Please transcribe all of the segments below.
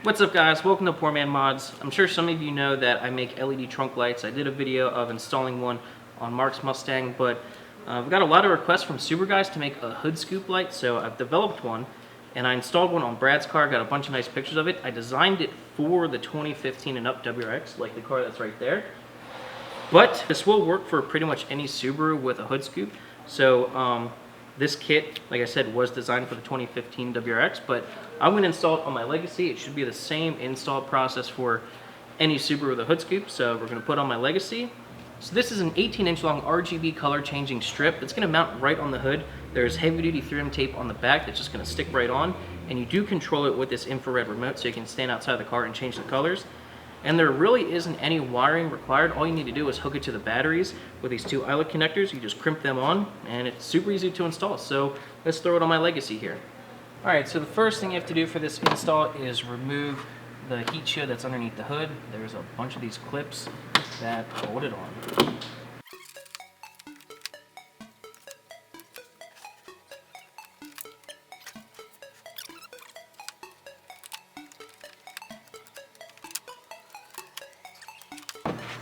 What's up guys, welcome to Poor Man Mods. I'm sure some of you know that I make LED trunk lights. I did a video of installing one on Mark's Mustang, but I've got a lot of requests from Subaru guys to make a hood scoop light, so I've developed one and I installed one on Brad's car, got a bunch of nice pictures of it. I designed it for the 2015 and up WRX, like the car that's right there. But this will work for pretty much any Subaru with a hood scoop. So this kit, like I said, was designed for the 2015 WRX, but I'm going to install it on my Legacy. It should be the same install process for any Subaru with a hood scoop, so we're going to put on my Legacy. So this is an 18-inch long RGB color changing strip that's going to mount right on the hood. There's heavy-duty 3M tape on the back that's just going to stick right on, and you do control it with this infrared remote, so you can stand outside the car and change the colors. And there really isn't any wiring required. All you need to do is hook it to the batteries with these two eyelet connectors. You just crimp them on, and it's super easy to install. So let's throw it on my Legacy here. All right, so the first thing you have to do for this install is remove the heat shield that's underneath the hood. There's a bunch of these clips that hold it on.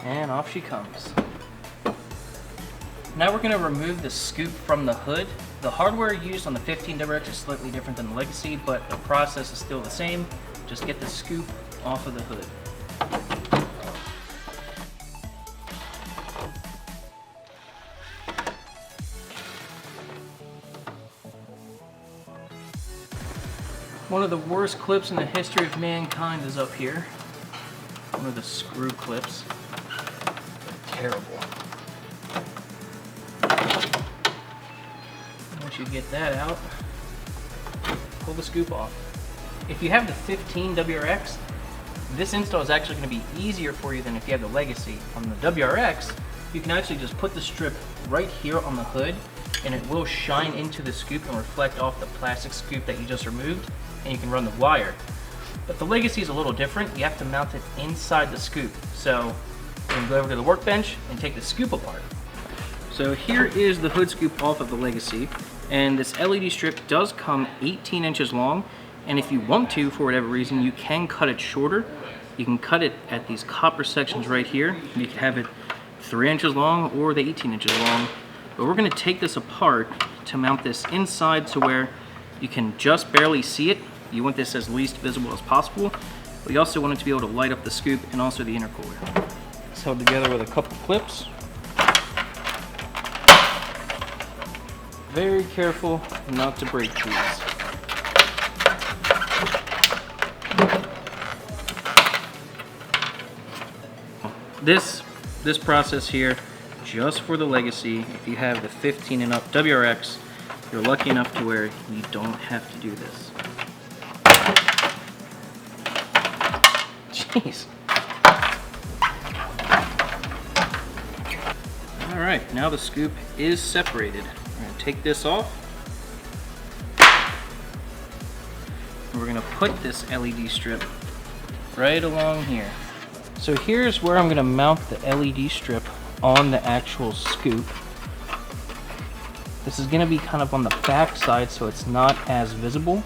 And off she comes. Now we're going to remove the scoop from the hood. The hardware used on the 15 WRX is slightly different than the Legacy, but the process is still the same. Just get the scoop off of the hood. One of the worst clips in the history of mankind is up here. One of the screw clips. Terrible. Once you get that out, pull the scoop off. If you have the 15 WRX, this install is actually going to be easier for you than if you have the Legacy. On the WRX, you can actually just put the strip right here on the hood, and it will shine into the scoop and reflect off the plastic scoop that you just removed, and you can run the wire. But the Legacy is a little different. You have to mount it inside the scoop. So you can go over to the workbench and take the scoop apart. So here is the hood scoop off of the Legacy, and this LED strip does come 18 inches long, and if you want to, for whatever reason, you can cut it shorter. You can cut it at these copper sections right here. You can have it 3 inches long or the 18 inches long, but we're going to take this apart to mount this inside to where you can just barely see it. You want this as least visible as possible, but you also want it to be able to light up the scoop and also the intercooler. It's held together with a couple clips. Very careful not to break these. This process here, just for the Legacy, if you have the 15 and up WRX, you're lucky enough to where you don't have to do this. Jeez. Alright, now the scoop is separated. We're going to take this off. And we're going to put this LED strip right along here. So here's where I'm going to mount the LED strip on the actual scoop. This is going to be kind of on the back side so it's not as visible.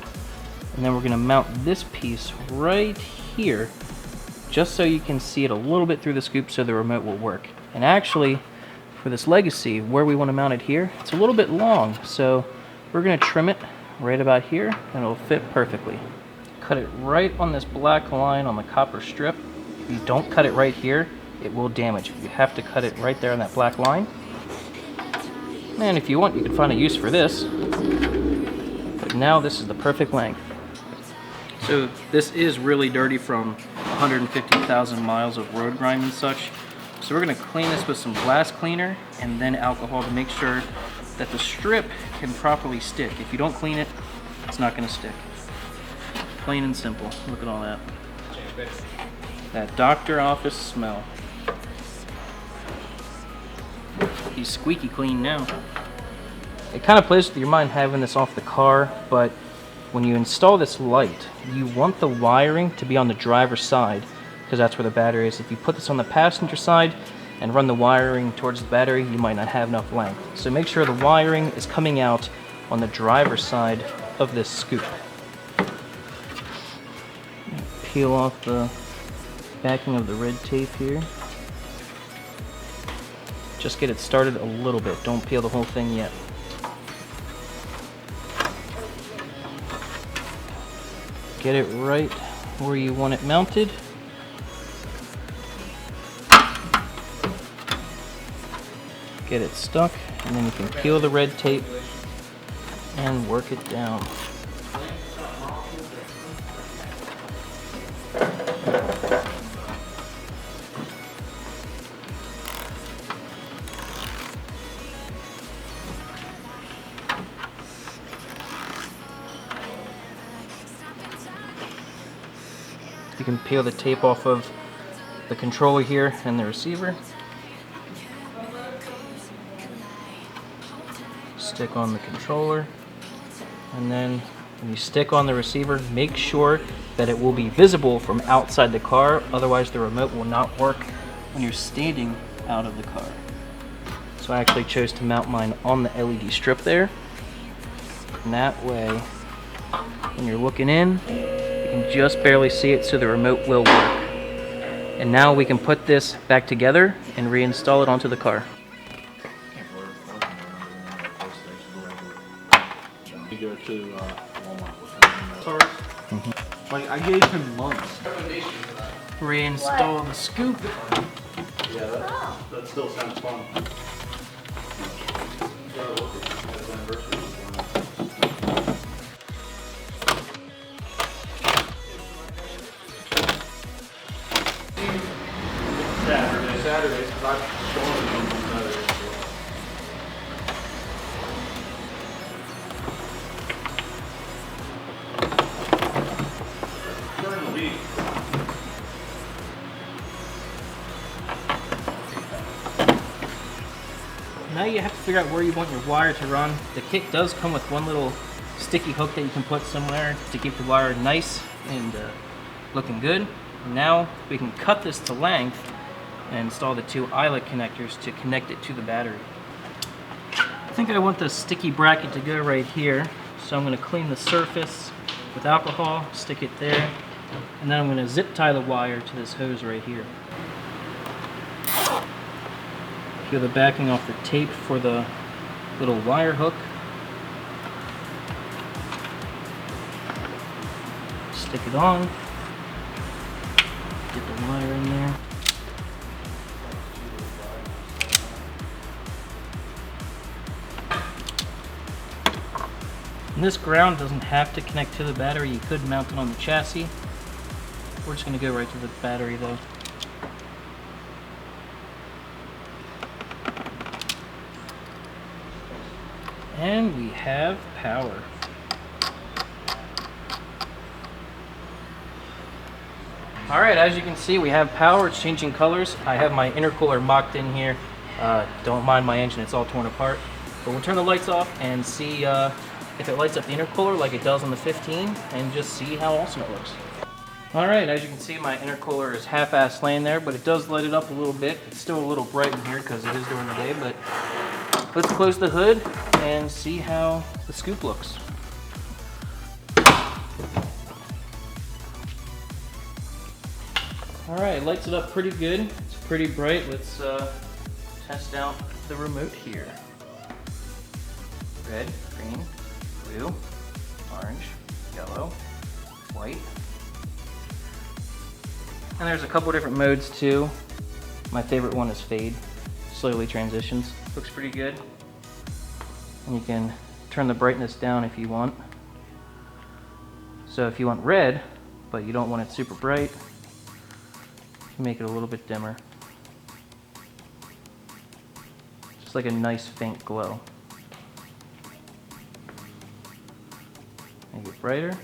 And then we're going to mount this piece right here just so you can see it a little bit through the scoop so the remote will work. And actually, for this Legacy, where we want to mount it here, it's a little bit long, so we're going to trim it right about here and it'll fit perfectly. Cut it right on this black line on the copper strip. If you don't cut it right here, it will damage it. You have to cut it right there on that black line. And if you want, you can find a use for this. But now this is the perfect length. So this is really dirty from 150,000 miles of road grime and such. So we're going to clean this with some glass cleaner and then alcohol to make sure that the strip can properly stick. If you don't clean it, it's not going to stick. Plain and simple. Look at all that. That doctor office smell. He's squeaky clean now. It kind of plays with your mind having this off the car, but when you install this light, you want the wiring to be on the driver's side because that's where the battery is. If you put this on the passenger side and run the wiring towards the battery, you might not have enough length. So make sure the wiring is coming out on the driver's side of this scoop. peel off the backing of the red tape here. Just get it started a little bit. Don't peel the whole thing yet. Get it right where you want it mounted. Get it stuck, and then you can peel the red tape and work it down. You can peel the tape off of the controller here and the receiver. Stick on the controller, and then when you stick on the receiver, make sure that it will be visible from outside the car, otherwise the remote will not work when you're standing out of the car. So I actually chose to mount mine on the LED strip there, and that way when you're looking in, you can just barely see it, so the remote will work. And now we can put this back together and reinstall it onto the car. You go to Walmart. Like, I gave him months. Reinstall the scoop. Yeah, that still sounds fun. Saturdays, because I've shown it on Saturdays. During the week. Now you have to figure out where you want your wire to run. The kit does come with one little sticky hook that you can put somewhere to keep the wire nice and looking good. And now we can cut this to length and install the two eyelet connectors to connect it to the battery. I think I want the sticky bracket to go right here, so I'm going to clean the surface with alcohol, stick it there, and then I'm going to zip tie the wire to this hose right here. Peel the backing off the tape for the little wire hook. Stick it on. Get the wire in there. And this ground doesn't have to connect to the battery. You could mount it on the chassis. We're just going to go right to the battery though. And we have power. Alright, as you can see, we have power. It's changing colors. I have my intercooler mocked in here. Don't mind my engine, it's all torn apart. But we'll turn the lights off and see if it lights up the intercooler like it does on the 15, and just see how awesome it looks. Alright, as you can see, my intercooler is half-assed laying there, but it does light it up a little bit. It's still a little bright in here because it is during the day, but let's close the hood and see how the scoop looks. Alright, it lights it up pretty good. It's pretty bright. Let's test out the remote here. Red, green, blue, orange, yellow, white. And there's a couple different modes too. My favorite one is fade. Slowly transitions. Looks pretty good. And you can turn the brightness down if you want. So if you want red, but you don't want it super bright, you can make it a little bit dimmer. Just like a nice faint glow. Make it brighter.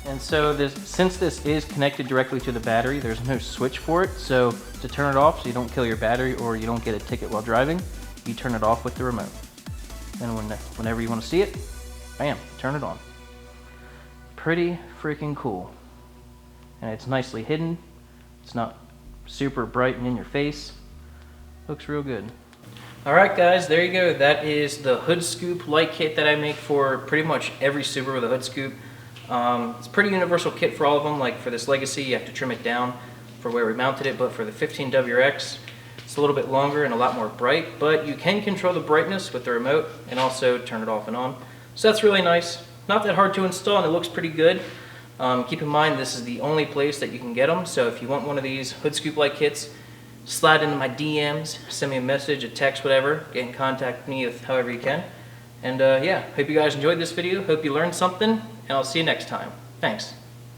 And so since this is connected directly to the battery, there's no switch for it. So to turn it off so you don't kill your battery or you don't get a ticket while driving, you turn it off with the remote. Then whenever you want to see it, bam, turn it on. Pretty freaking cool. And it's nicely hidden. It's not super bright and in your face. Looks real good. Alright guys, there you go. That is the hood scoop light kit that I make for pretty much every Subaru with a hood scoop. It's a pretty universal kit for all of them. Like for this Legacy, you have to trim it down for where we mounted it, but for the 15 WRX, it's a little bit longer and a lot more bright, but you can control the brightness with the remote and also turn it off and on. So that's really nice. Not that hard to install, and it looks pretty good. Keep in mind, this is the only place that you can get them, so if you want one of these hood scoop light kits, slide into my DMs, send me a message, a text, whatever. Get in contact with me with however you can. And yeah, hope you guys enjoyed this video. Hope you learned something, and I'll see you next time. Thanks.